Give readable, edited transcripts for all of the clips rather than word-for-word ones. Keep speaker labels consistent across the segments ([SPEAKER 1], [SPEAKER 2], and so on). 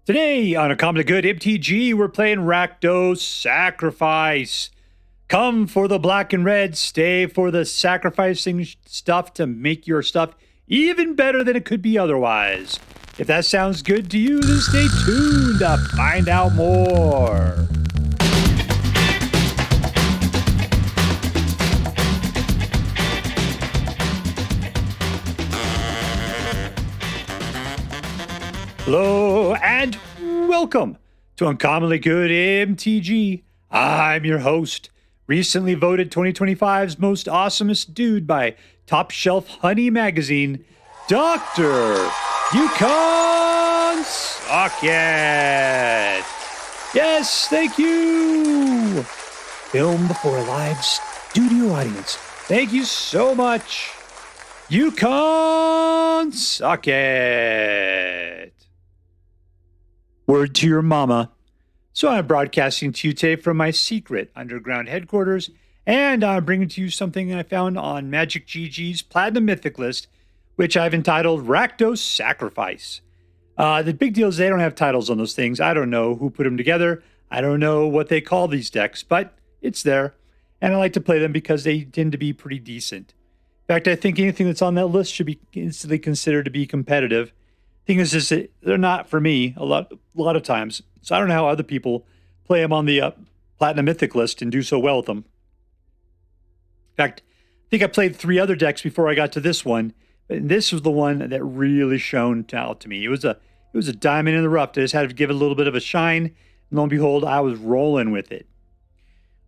[SPEAKER 1] Today on A Common Good MTG, we're playing Rakdos Sacrifice. Come for the black and red, stay for the sacrificing stuff to make your stuff even better than it could be otherwise. If that sounds good to you, then stay tuned to find out more. Hello and welcome to Uncommonly Good MTG. I'm your host, recently voted 2025's most awesomest dude by Top Shelf Honey Magazine, Dr. Yukon Socket. Yes, thank you. Filmed for a live studio audience. Thank you so much. Yukon Socket. Word to your mama. So I'm broadcasting to you today from my secret underground headquarters, and I'm bringing to you something I found on Magic GG's Platinum Mythic list, which I've entitled Rakdos Sacrifice. The big deal is they don't have titles on those things. I don't know who put them together. I don't know what they call these decks, but it's there, and I like to play them because they tend to be pretty decent. In fact, I think anything that's on that list should be instantly considered to be competitive. Thing is that they're not for me a lot of times, so I don't know how other people play them on the Platinum Mythic list and do so well with them. In fact, I think I played 3 other decks before I got to this one, and this was the one that really shone out to me. It was a diamond in the rough. I just had to give it a little bit of a shine, and lo and behold, I was rolling with it.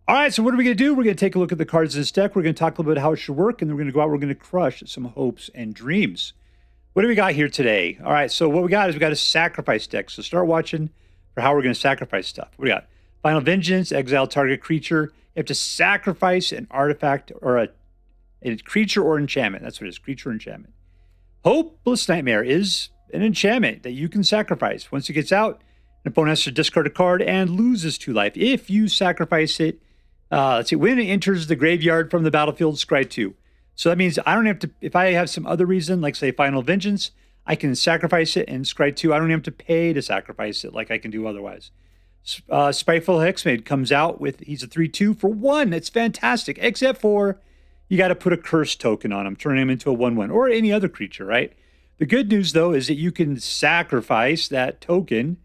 [SPEAKER 1] All right, so what are we going to do? We're going to take a look at the cards in this deck. We're going to talk a little bit about how it should work, and then we're going to go out. We're going to crush some hopes and dreams. What do we got here today? All right, so what we got is we got a sacrifice deck. So start watching for how we're going to sacrifice stuff. What do we got? Final Vengeance, exile target creature. You have to sacrifice an artifact or a creature or enchantment. That's what it is, creature or enchantment. Hopeless Nightmare is an enchantment that you can sacrifice. Once it gets out, an opponent has to discard a card and loses 2 life. If you sacrifice it, let's see, when it enters the graveyard from the battlefield, scry 2. So that means I don't have to, if I have some other reason, like say Final Vengeance, I can sacrifice it and scry 2. I don't have to pay to sacrifice it like I can do otherwise. Spiteful Hexmage comes out with, he's a 3/2 for 1. That's fantastic. Except for you got to put a curse token on him, turn him into a 1/1 or any other creature, right? The good news though is that you can sacrifice that token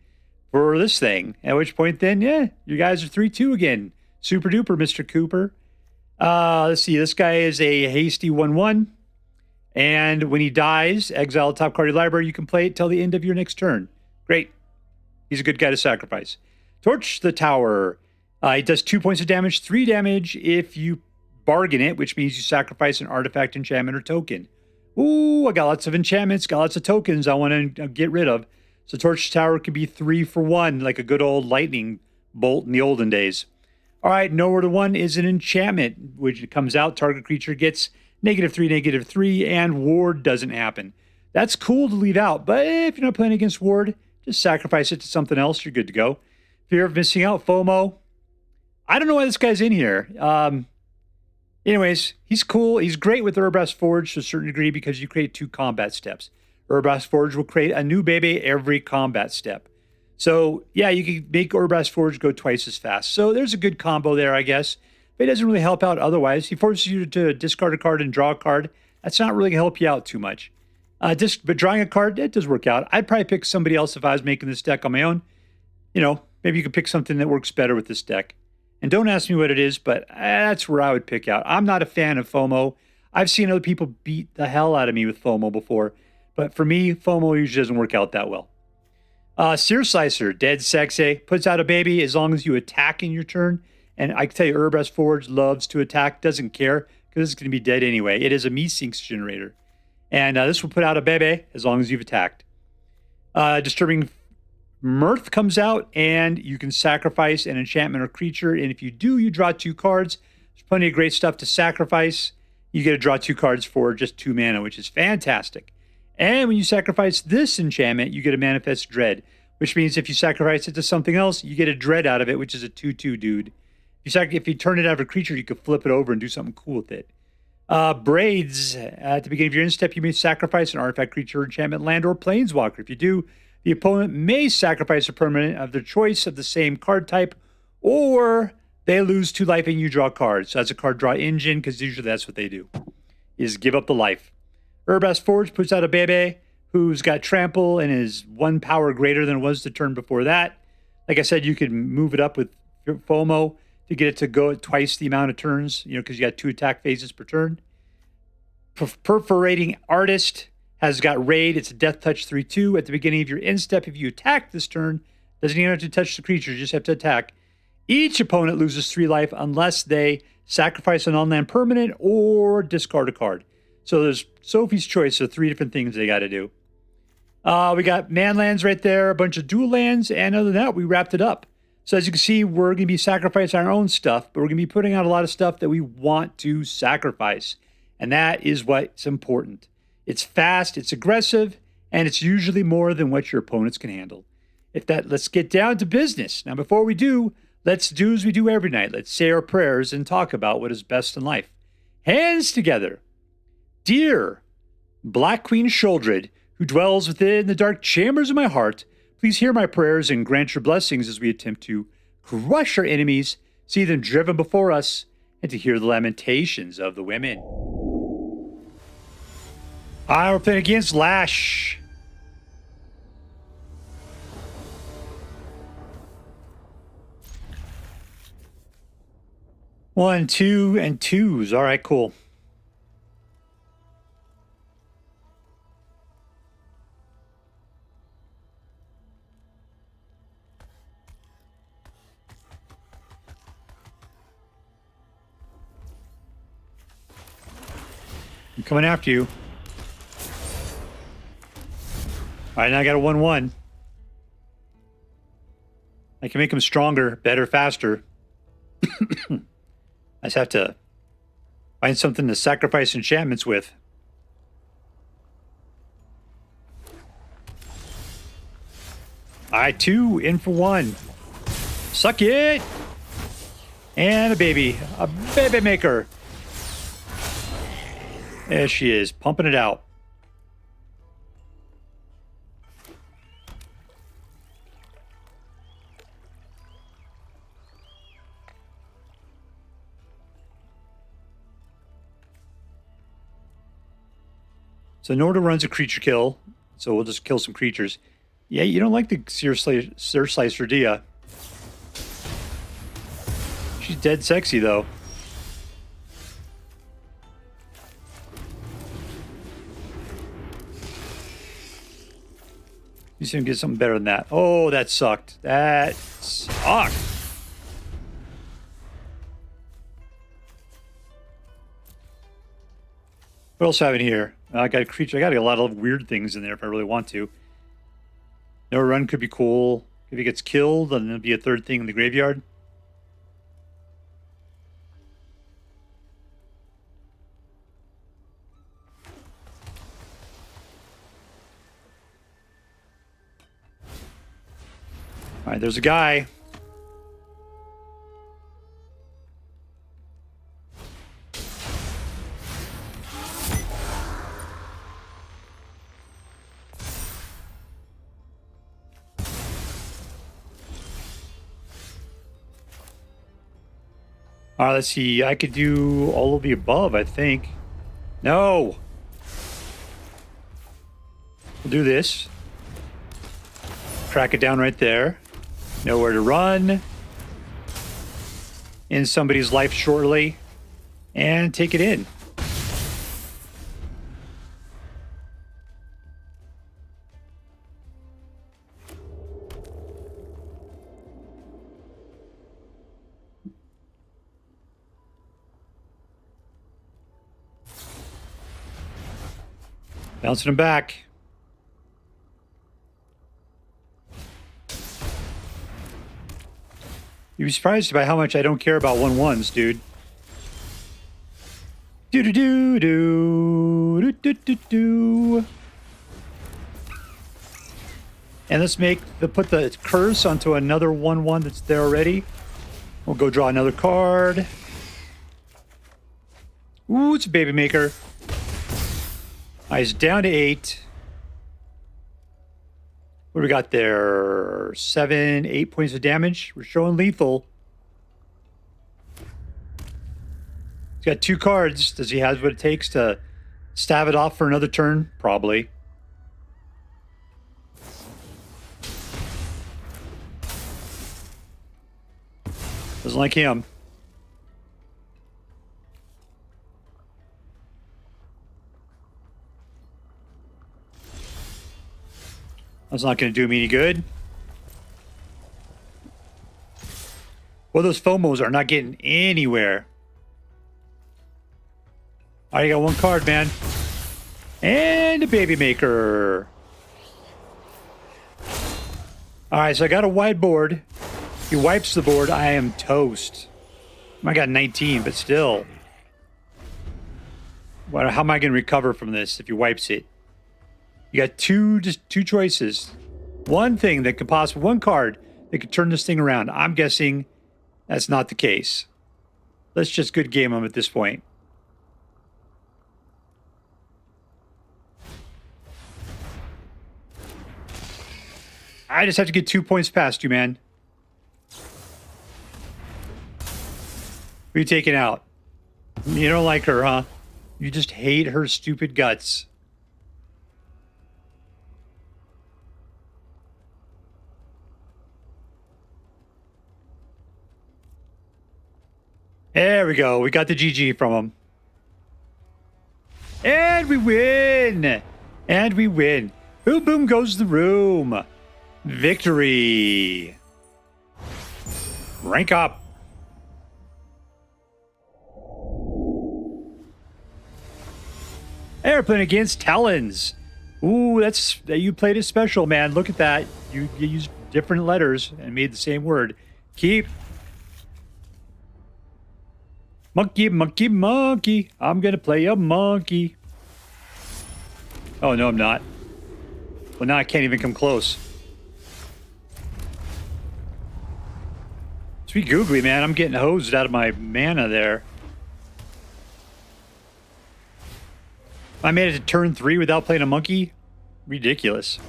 [SPEAKER 1] for this thing. At which point then, yeah, you guys are 3/2 again. Super duper, Mr. Cooper. Let's see, this guy is a hasty 1/1. And when he dies, exile top card of your library. You can play it till the end of your next turn. Great. He's a good guy to sacrifice. Torch the Tower. It does 2 points of damage, 3 damage if you bargain it, which means you sacrifice an artifact, enchantment, or token. Ooh, I got lots of enchantments, got lots of tokens I want to get rid of. So Torch the Tower can be 3 for 1, like a good old lightning bolt in the olden days. All right, Nowhere to 1 is an enchantment, which comes out, target creature gets -3, -3, and ward doesn't happen. That's cool to leave out, but if you're not playing against ward, just sacrifice it to something else, you're good to go. Fear of missing out, FOMO. I don't know why this guy's in here. Anyways, he's cool. He's great with Urabrask Forge to a certain degree because you create 2 combat steps. Urabrask Forge will create a new baby every combat step. So, yeah, you can make Urabrask Forge go twice as fast. So there's a good combo there, I guess. But it doesn't really help out otherwise. He forces you to discard a card and draw a card. That's not really going to help you out too much. But drawing a card, it does work out. I'd probably pick somebody else if I was making this deck on my own. You know, maybe you could pick something that works better with this deck. And don't ask me what it is, but that's where I would pick out. I'm not a fan of FOMO. I've seen other people beat the hell out of me with FOMO before. But for me, FOMO usually doesn't work out that well. Searslicer, dead sexy, puts out a baby as long as you attack in your turn. And I can tell you, Urabrask Forge loves to attack, doesn't care, because it's going to be dead anyway. It is a Meesinks generator. And this will put out a baby as long as you've attacked. Disturbing Mirth comes out, and you can sacrifice an enchantment or creature. And if you do, you draw 2 cards. There's plenty of great stuff to sacrifice. You get to draw 2 cards for just 2 mana, which is fantastic. And when you sacrifice this enchantment, you get a Manifest Dread, which means if you sacrifice it to something else, you get a Dread out of it, which is a 2/2 dude. If you turn it out of a creature, you could flip it over and do something cool with it. Braids, at the beginning of your end step, you may sacrifice an artifact, creature, enchantment, land, or planeswalker. If you do, The opponent may sacrifice a permanent of their choice of the same card type, or they lose 2 life and you draw cards. So that's a card draw engine, because usually that's what they do, is give up the life. Urabrask Forge puts out a Bebe who's got trample and is 1 power greater than it was the turn before that. Like I said, you could move it up with FOMO to get it to go at twice the amount of turns, because you got 2 attack phases per turn. Perforating Artist has got Raid. It's a Death Touch 3/2. At the beginning of your end step, if you attack this turn, doesn't even have to touch the creature, you just have to attack. Each opponent loses 3 life unless they sacrifice an on-land permanent or discard a card. So there's Sophie's choice of 3 different things they got to do. We got man lands right there, a bunch of dual lands, and other than that, we wrapped it up. So as you can see, we're going to be sacrificing our own stuff, but we're going to be putting out a lot of stuff that we want to sacrifice. And that is what's important. It's fast, it's aggressive, and it's usually more than what your opponents can handle. Let's get down to business. Now, before we do, let's do as we do every night. Let's say our prayers and talk about what is best in life. Hands together. Dear Black Queen Shuldred, who dwells within the dark chambers of my heart, please hear my prayers and grant your blessings as we attempt to crush our enemies, see them driven before us, and to hear the lamentations of the women. We're playing against Lash. One, 2, and 2s. All right, cool. I'm coming after you. All right, now I got a 1/1. I can make them stronger, better, faster. I just have to find something to sacrifice enchantments with. All right, 2 in for 1. Suck it! And a baby maker. There she is, pumping it out. So Norda runs a creature kill, so we'll just kill some creatures. Yeah, you don't like the Searslicer, do ya? She's dead sexy, though. You see him get something better than that. Oh, that sucked. That sucked. What else have I in here? I got a creature. I got a lot of weird things in there if I really want to. No run could be cool. If he gets killed, then there'll be a 3rd thing in the graveyard. All right, there's a guy. All right, let's see. I could do all of the above, I think. No. We'll do this. Crack it down right there. Nowhere to run. In somebody's life shortly. And take it in. Bouncing him back. You'd be surprised by how much I don't care about 1/1s, dude. Do. And let's put the curse onto another 1/1 that's there already. We'll go draw another card. Ooh, it's a baby maker. He's down to 8. What do we got there? 7, 8 points of damage. We're showing lethal. He's got 2 cards. Does he have what it takes to stab it off for another turn? Probably. Doesn't like him. That's not going to do me any good. Well, those FOMOs are not getting anywhere. All right, you got 1 card, man. And a Baby Maker. All right, so I got a wide board. He wipes the board. I am toast. I got 19, but still. How am I going to recover from this if he wipes it? You got two choices. One thing that could possibly, 1 card that could turn this thing around. I'm guessing that's not the case. Let's just good game him at this point. I just have to get 2 points past you, man. Who are you taking out? You don't like her, huh? You just hate her stupid guts. There we go. We got the GG from him. And we win. And we win. Boom, boom goes the room. Victory. Rank up. They're playing against Talyns. Ooh, you played it special, man. Look at that. You used different letters and made the same word. Keep. Monkey, monkey, monkey. I'm going to play a monkey. Oh, no, I'm not. Well, now I can't even come close. Sweet googly, man. I'm getting hosed out of my mana there. I made it to turn 3 without playing a monkey? Ridiculous.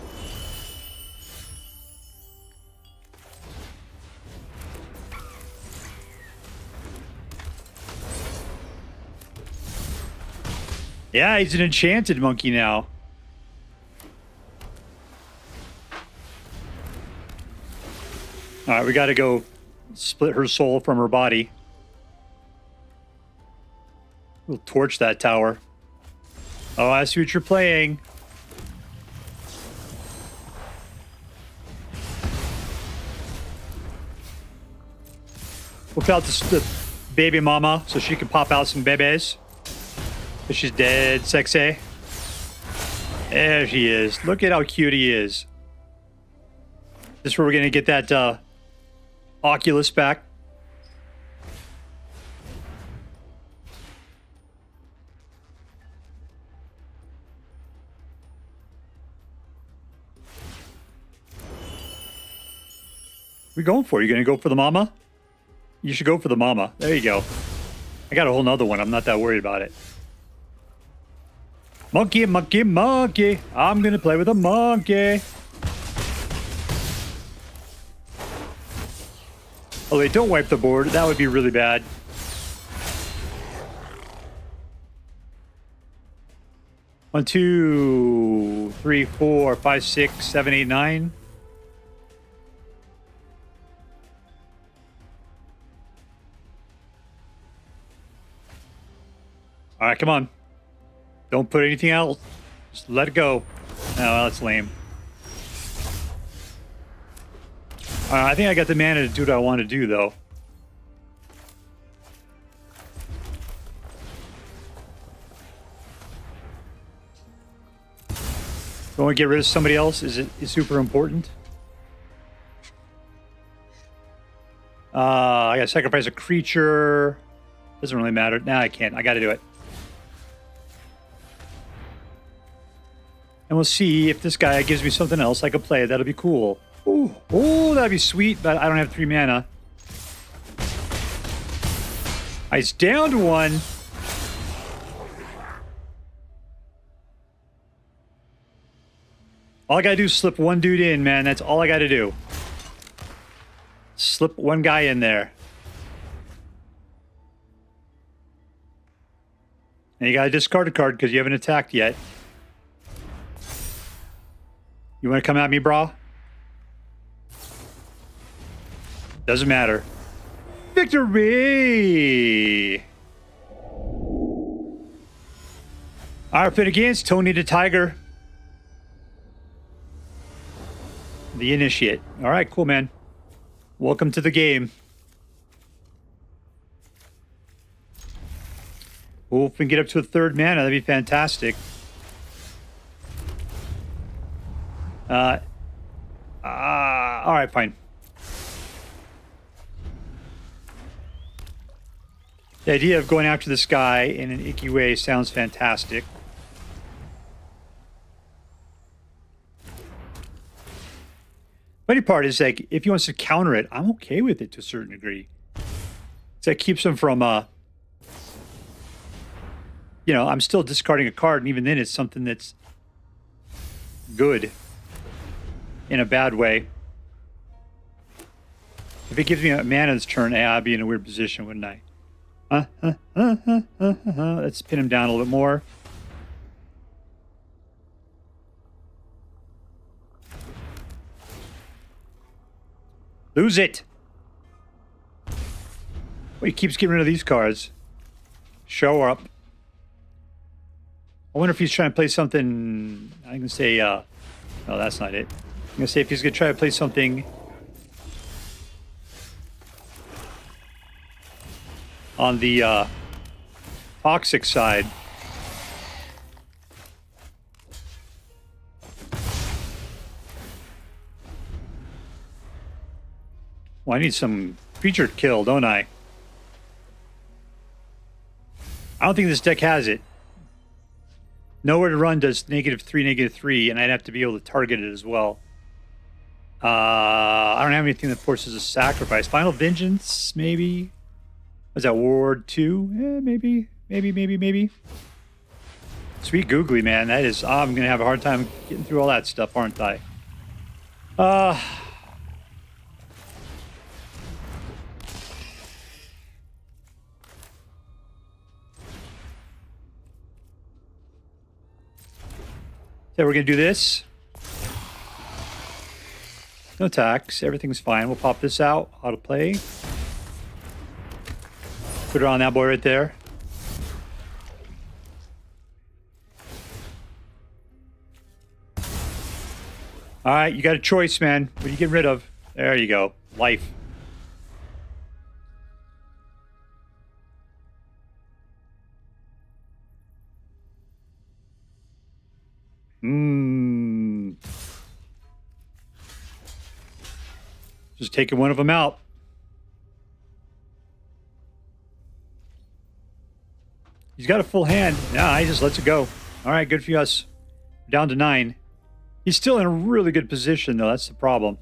[SPEAKER 1] Yeah, he's an enchanted monkey now. All right, we got to go split her soul from her body. We'll torch that tower. Oh, I see what you're playing. We'll put out the baby mama so she can pop out some babies. But she's dead, sexy. There she is. Look at how cute he is. This is where we're going to get that Oculus back. What are we going for? You going to go for the mama? You should go for the mama. There you go. I got a whole nother one. I'm not that worried about it. Monkey, monkey, monkey. I'm going to play with a monkey. Oh, wait, don't wipe the board. That would be really bad. One, 2, 3, 4, 5, 6, 7, 8, 9. All right, come on. Don't put anything else. Just let it go. No, that's lame. I think I got the mana to do what I want to do, though. Do I want to get rid of somebody else? Is super important? I gotta sacrifice a creature. Doesn't really matter. Nah, I can't. I gotta do it. And we'll see if this guy gives me something else I can play. That'll be cool. Ooh, oh, that'd be sweet, but I don't have 3 mana. He's down to 1. All I gotta do is slip one dude in, man. That's all I gotta do. Slip one guy in there. And you gotta discard a card because you haven't attacked yet. You wanna come at me, brah? Doesn't matter. Victory! Our pit against Tony the Tiger. The Initiate. All right, cool, man. Welcome to the game. Well, if we can get up to a third mana, that'd be fantastic. All right, fine. The idea of going after this guy in an icky way sounds fantastic. Funny part is, like, if he wants to counter it, I'm okay with it to a certain degree. So that keeps him from, you know, I'm still discarding a card, and even then it's something that's good in a bad way. If it gives me a mana this turn, I'd be in a weird position, wouldn't I? Let's pin him down a little bit more. Lose it. Well, he keeps getting rid of these cards. Show up. I wonder if he's trying to play something. I'm going to say, no, that's not it. I'm going to say if he's going to try to play something on the toxic side. Well, I need some creature kill, don't I? I don't think this deck has it. Nowhere to Run does -3/-3, and I'd have to be able to target it as well. I don't have anything that forces a sacrifice. Final Vengeance, maybe? Was that Ward 2? Maybe. Sweet Googly, man. That is... I'm going to have a hard time getting through all that stuff, aren't I? So we're going to do this. No attacks. Everything's fine. We'll pop this out. Auto play. Put it on that boy right there. All right, you got a choice, man. What are you getting rid of? There you go. Life. Just taking one of them out. He's got a full hand. Nah, he just lets it go. All right, good for us. Down to 9. He's still in a really good position, though. That's the problem.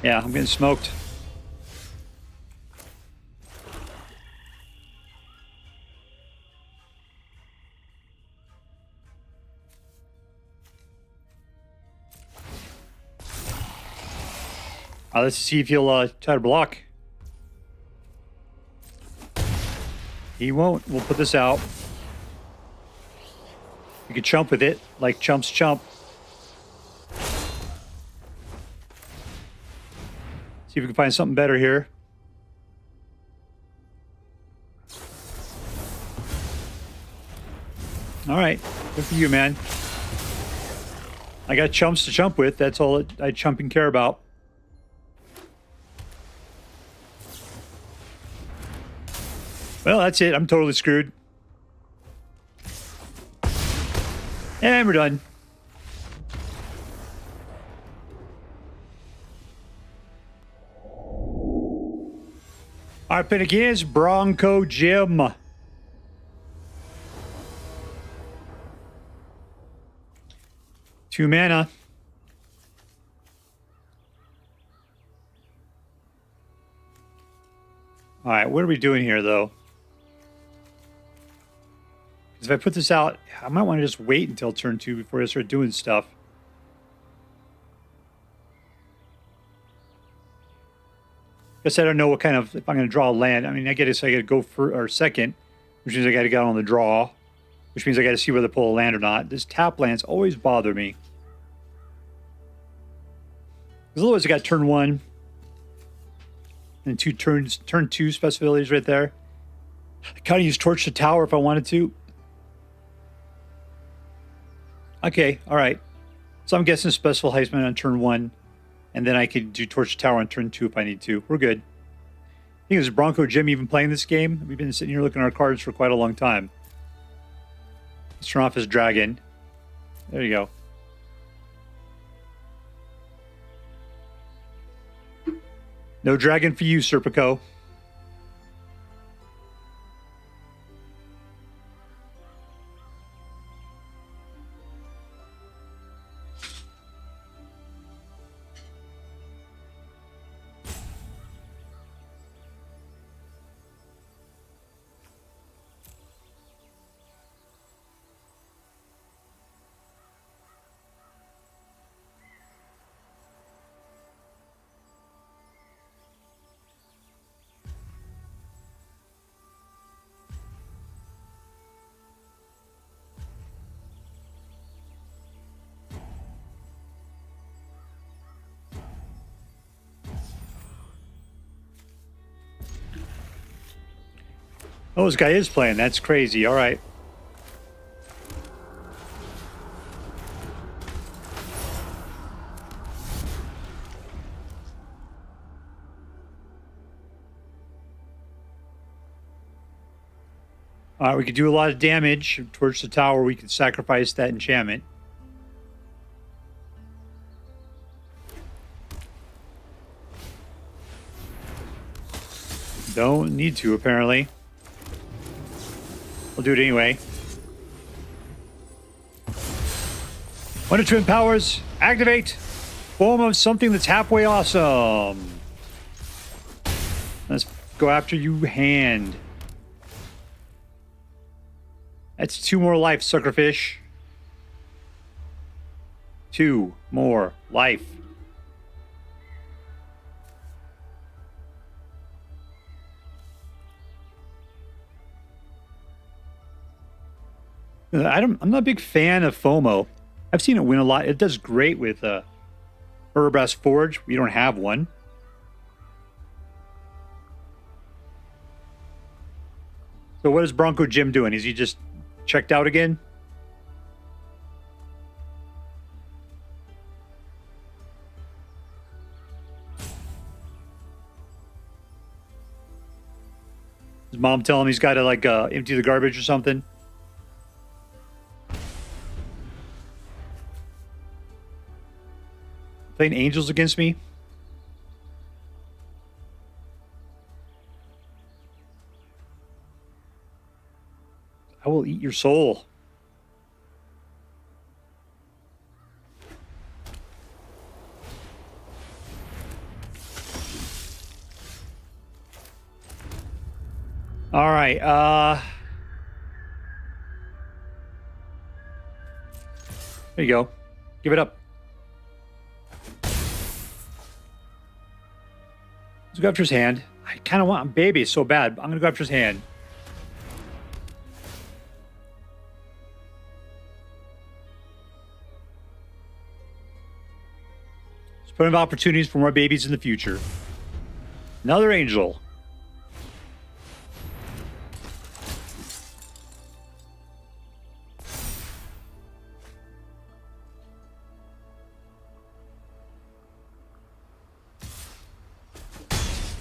[SPEAKER 1] Yeah, I'm getting smoked. Let's see if he'll try to block. He won't. We'll put this out. You can chump with it, like chumps chump. See if we can find something better here. All right, good for you, man. I got chumps to chump with. That's all I chump and care about. Well, that's it. I'm totally screwed. And we're done. Our pin again is BroncoJim. Two mana. All right, what are we doing here, though? If I put this out, I might want to just wait until turn 2 before I start doing stuff. Guess I don't know what kind of, if I'm going to draw a land. I mean, I guess I got to go for, or second, which means I got to get on the draw, which means I got to see whether to pull a land or not. This tap lands always bother me. Because otherwise I got turn 1 and turn 2 specibilities right there. I kind of use Torch the Tower if I wanted to. Okay, all right. So I'm guessing Spiteful Hexmage on turn 1. And then I could do Torch Tower on turn 2 if I need to. We're good. I think it was BroncoJim even playing this game. We've been sitting here looking at our cards for quite a long time. Let's turn off his dragon. There you go. No dragon for you, Serpico. Oh, this guy is playing. That's crazy. All right. All right, we could do a lot of damage towards the tower. We could sacrifice that enchantment. Don't need to, apparently. We'll do it anyway. Wonder Twin Powers, activate. Form of something that's halfway awesome. Let's go after you, hand. That's 2 more life, suckerfish. 2 more life. I'm not a big fan of FOMO. I've seen it win a lot. It does great with Urabrask Forge. We don't have one. So what is BroncoJim doing? Is he just checked out again? His mom tell him he's got to like empty the garbage or something? Playing angels against me? I will eat your soul. All right, there you go. Give it up. Let's go after his hand. I kind of want baby so bad. I'm going to go after his hand. Let's put in opportunities for more babies in the future. Another angel.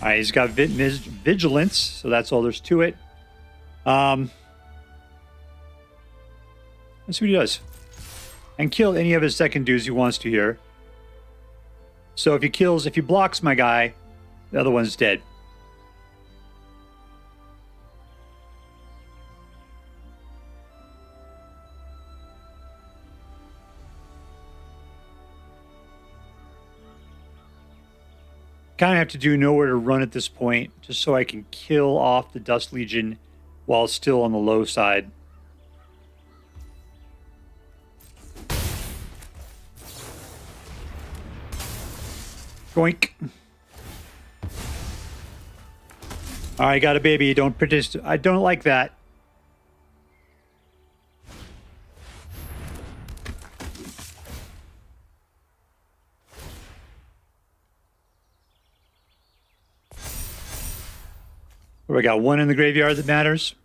[SPEAKER 1] All right, he's got vigilance, so that's all there's to it. Let's see what he does. And kill any of his second dudes he wants to here. So if he blocks my guy, the other one's dead. Kind of have to know where to run at this point, just so I can kill off the Dust Legion while still on the low side. Boink. All right, got a baby. Don't participate. I don't like that. We got one in the graveyard that matters.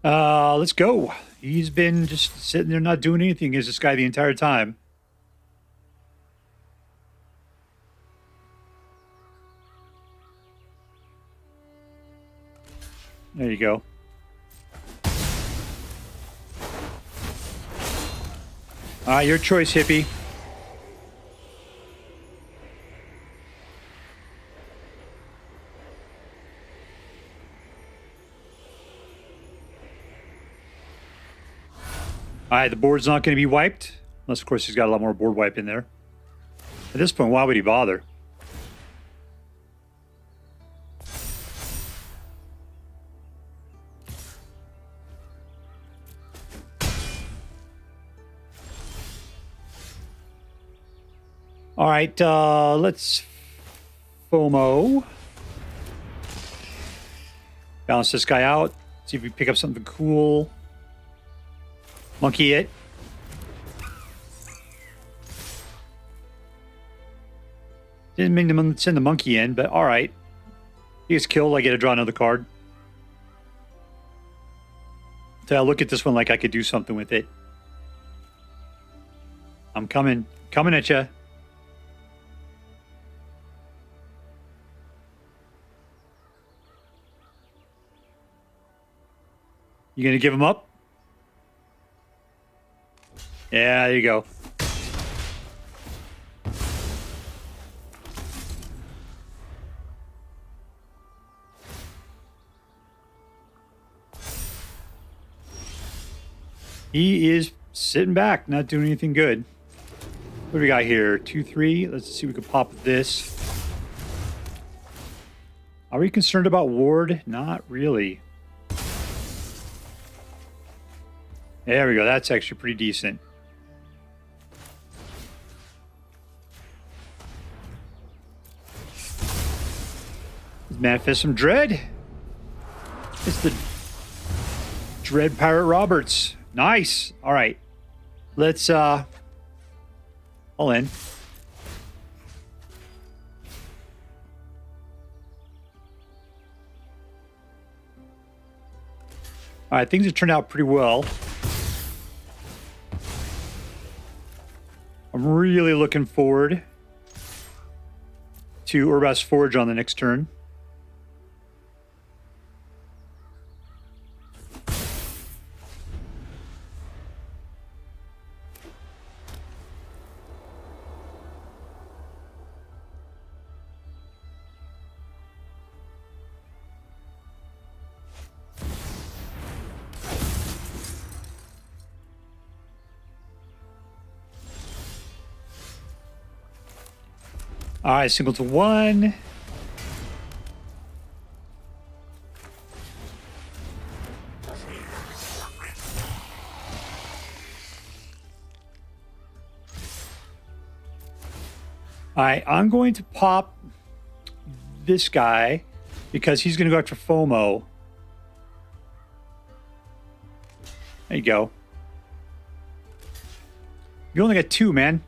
[SPEAKER 1] Let's go. He's been just sitting there not doing anything as this guy the entire time. There you go. Your choice, hippie. All right, the board's not going to be wiped. Unless, of course, he's got a lot more board wipe in there. At this point, why would he bother? All right, let's FOMO. Balance this guy out. See if we pick up something cool. Monkey it. Didn't mean to send the monkey in, but all right. He gets killed. I get to draw another card. So I look at this one like I could do something with it. I'm coming at you. You gonna give him up? Yeah, there you go. He is sitting back, not doing anything good. What do we got here? 2-3. Let's see if we can pop this. Are we concerned about ward? Not really. There we go. That's actually pretty decent. Let's manifest some dread. It's the Dread Pirate Roberts. Nice. All right. Let's all in. All right, things have turned out pretty well. I'm really looking forward to Urabrask Forge on the next turn. All right, single to 1. All right, I'm going to pop this guy because he's going to go after FOMO. There you go. You only got 2, man.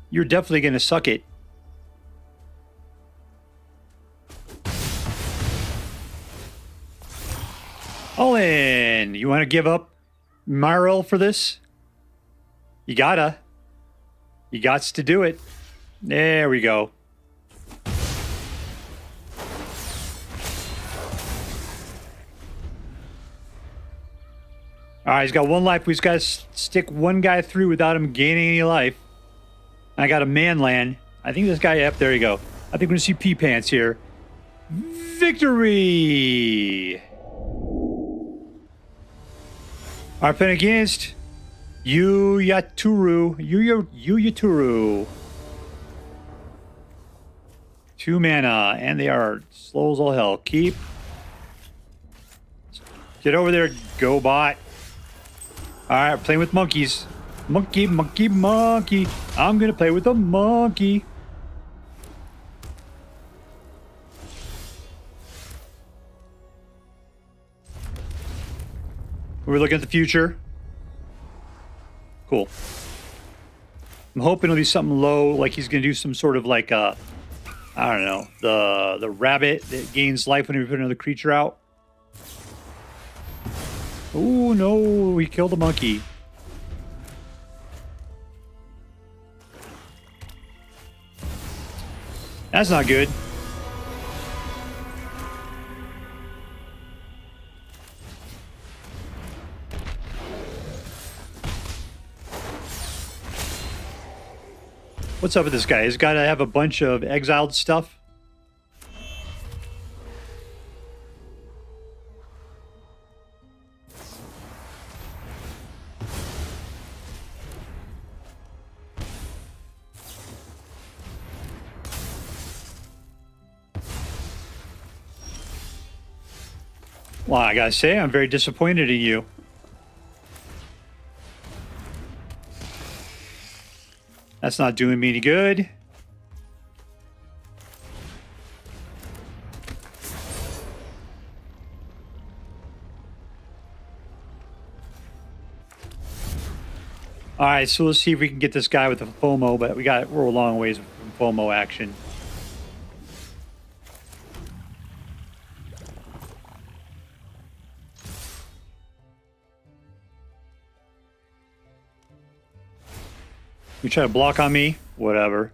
[SPEAKER 1] You're definitely going to suck it. All in. You want to give up Myril for this? You gotta. You gots to do it. There we go. All right, he's got 1 life. We just got to stick one guy through without him gaining any life. I got a man land. I think this guy, yep, there you go. I think we're going to see P-Pants here. Victory! Our playing against youyattoru. youyattoru. 2 mana, and they are slow as all hell. Keep. Get over there, go bot. All right, playing with monkeys. Monkey, monkey, monkey. I'm going to play with a monkey. We're looking at the future. Cool. I'm hoping it'll be something low, like he's going to do some sort of like I don't know, the rabbit that gains life when we put another creature out. Oh no, we killed a monkey. That's not good. What's up with this guy? He's got to have a bunch of exiled stuff. Well, I gotta say, I'm very disappointed in you. That's not doing me any good. All right, so let's see if we can get this guy with the FOMO, but we're a long ways from FOMO action. You try to block on me? Whatever.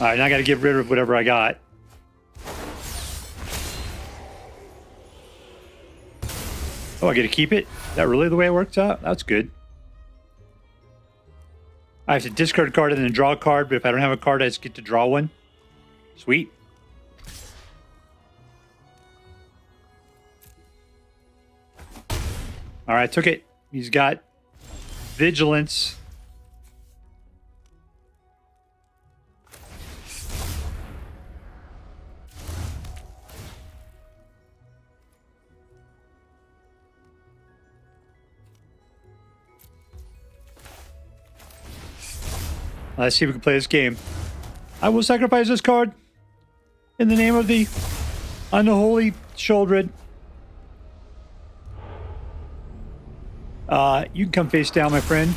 [SPEAKER 1] All right, now I got to get rid of whatever I got. Oh, I get to keep it? Is that really the way it works out? That's good. I have to discard a card and then draw a card, but if I don't have a card, I just get to draw one. Sweet. All right, took it. He's got Vigilance. Let's see if we can play this game. I will sacrifice this card in the name of the unholy children. You can come face down, my friend.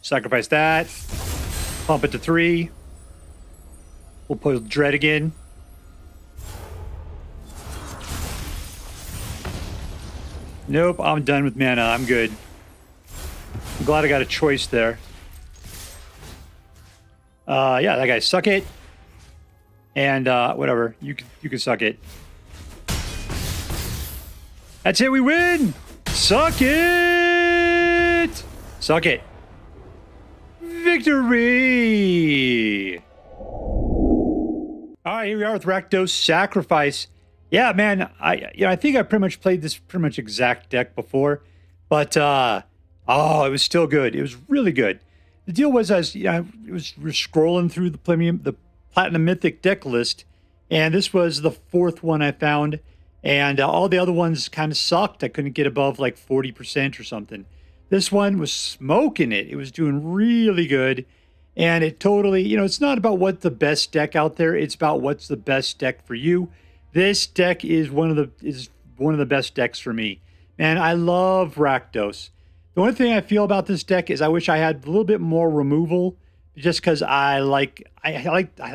[SPEAKER 1] Sacrifice that. Pump it to 3. We'll put Dread again. Nope, I'm done with mana. I'm good. I'm glad I got a choice there. Yeah, that guy, suck it. And whatever, you can suck it. That's it, we win! Suck it! Suck it. Victory! All right, here we are with Rakdos Sacrifice. Yeah, man, I think I pretty much played this exact deck before, but it was still good. It was really good. The deal was, we're scrolling through the Platinum Mythic deck list, and this was the 4th one I found, and all the other ones kind of sucked. I couldn't get above like 40% or something. This one was smoking it. It was doing really good, and it totally, it's not about what's the best deck out there. It's about what's the best deck for you. This deck is one of the best decks for me. Man, I love Rakdos. The only thing I feel about this deck is I wish I had a little bit more removal, just because I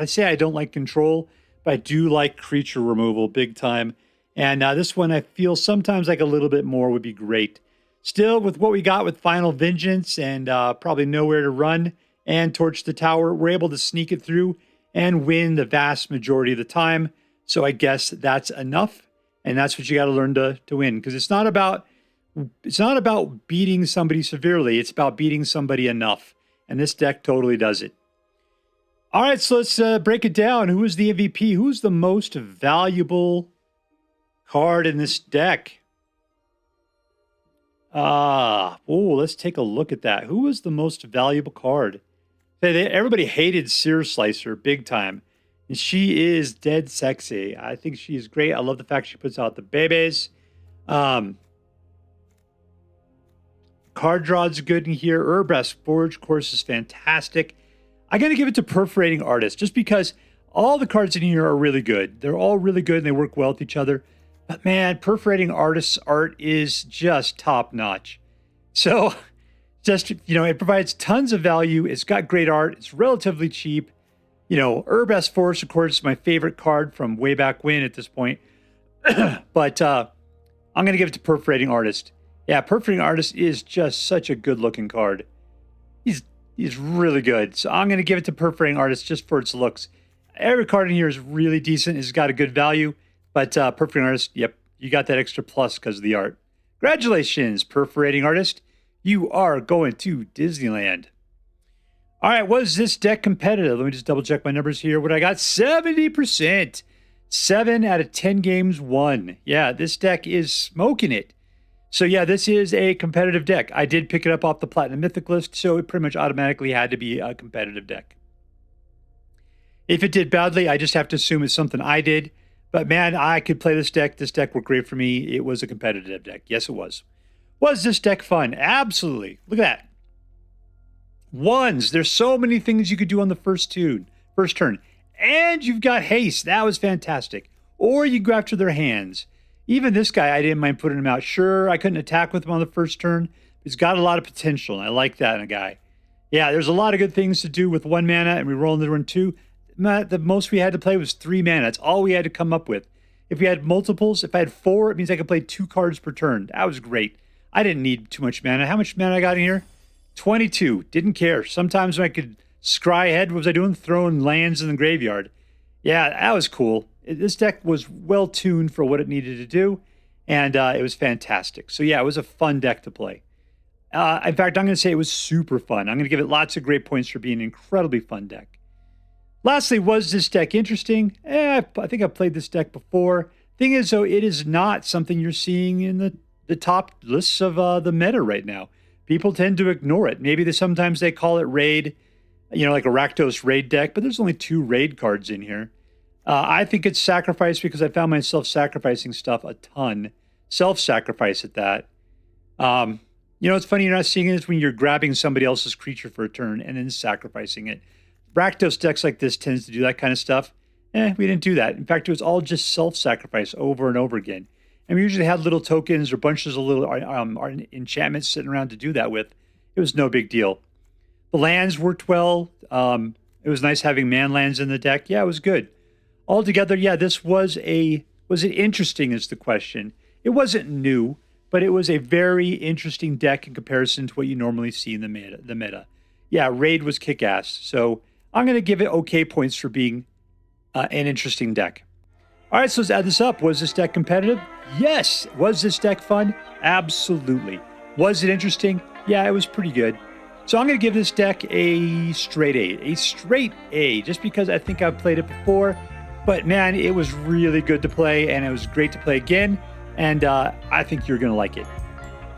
[SPEAKER 1] say I don't like control, but I do like creature removal big time. And this one I feel sometimes like a little bit more would be great. Still, with what we got with Final Vengeance and probably Nowhere to Run and Torch the Tower, we're able to sneak it through and win the vast majority of the time. So I guess that's enough, and that's what you got to learn to win, because it's not about beating somebody severely. It's about beating somebody enough, and this deck totally does it. All right, so let's break it down. Who is the MVP? Who's the most valuable card in this deck? Let's take a look at that. Who was the most valuable card? Everybody hated Searslicer big time. And she is dead sexy. I think she is great. I love the fact she puts out the babies. Card draw's good in here. Urabrask Forge course is fantastic. I got to give it to Perforating Artist just because all the cards in here are really good. They're all really good and they work well with each other. But man, Perforating Artist's art is just top notch. So just, it provides tons of value. It's got great art. It's relatively cheap. Urabrask Forge, of course, is my favorite card from way back when at this point. But I'm going to give it to Perforating Artist. Yeah, Perforating Artist is just such a good-looking card. He's really good. So I'm going to give it to Perforating Artist just for its looks. Every card in here is really decent. It's got a good value. But Perforating Artist, yep, you got that extra plus because of the art. Congratulations, Perforating Artist. You are going to Disneyland. All right, was this deck competitive? Let me just double check my numbers here. What I got? 70%. 7 out of 10 games won. Yeah, this deck is smoking it. So yeah, this is a competitive deck. I did pick it up off the Platinum Mythic list, so it pretty much automatically had to be a competitive deck. If it did badly, I just have to assume it's something I did. But man, I could play this deck. This deck worked great for me. It was a competitive deck. Yes, it was. Was this deck fun? Absolutely. Look at that. Ones. There's so many things you could do on the first turn. And you've got haste. That was fantastic. Or you go after their hands. Even this guy, I didn't mind putting him out. Sure, I couldn't attack with him on the first turn. He's got a lot of potential, and I like that in a guy. Yeah, there's a lot of good things to do with 1 mana, and we roll into turn 2. The most we had to play was 3 mana. That's all we had to come up with. If we had multiples, if I had 4, it means I could play 2 cards per turn. That was great. I didn't need too much mana. How much mana I got in here? 22. Didn't care. Sometimes when I could scry ahead, what was I doing? Throwing lands in the graveyard. Yeah, that was cool. This deck was well tuned for what it needed to do, and it was fantastic. So yeah, it was a fun deck to play. In fact, I'm going to say it was super fun. I'm going to give it lots of great points for being an incredibly fun deck. Lastly, was this deck interesting? I think I've played this deck before. Thing is, though, it is not something you're seeing in the top lists of the meta right now. People tend to ignore it. Maybe sometimes they call it raid, like a Rakdos raid deck, but there's only 2 raid cards in here. I think it's sacrifice because I found myself sacrificing stuff a ton. Self-sacrifice at that. It's funny you're not seeing it when you're grabbing somebody else's creature for a turn and then sacrificing it. Rakdos decks like this tends to do that kind of stuff. We didn't do that. In fact, it was all just self-sacrifice over and over again. And we usually had little tokens or bunches of little enchantments sitting around to do that with. It was no big deal. The lands worked well. It was nice having man lands in the deck. Yeah, it was good. Altogether, yeah, this was it interesting is the question. It wasn't new, but it was a very interesting deck in comparison to what you normally see in the meta. Yeah, raid was kick-ass. So I'm going to give it okay points for being an interesting deck. All right, so let's add this up. Was this deck competitive? Yes. Was this deck fun? Absolutely. Was it interesting? Yeah, it was pretty good. So I'm going to give this deck a straight A. A straight A, just because I think I've played it before. But man, it was really good to play, and it was great to play again. And I think you're going to like it.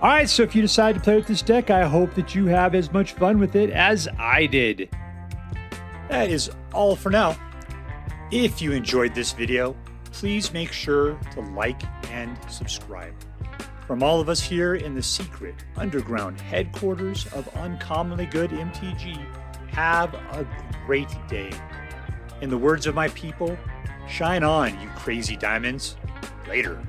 [SPEAKER 1] All right, so if you decide to play with this deck, I hope that you have as much fun with it as I did. That is all for now. If you enjoyed this video, please make sure to like and subscribe. From all of us here in the secret underground headquarters of Uncommonly Good MTG, have a great day. In the words of my people, shine on, you crazy diamonds. Later.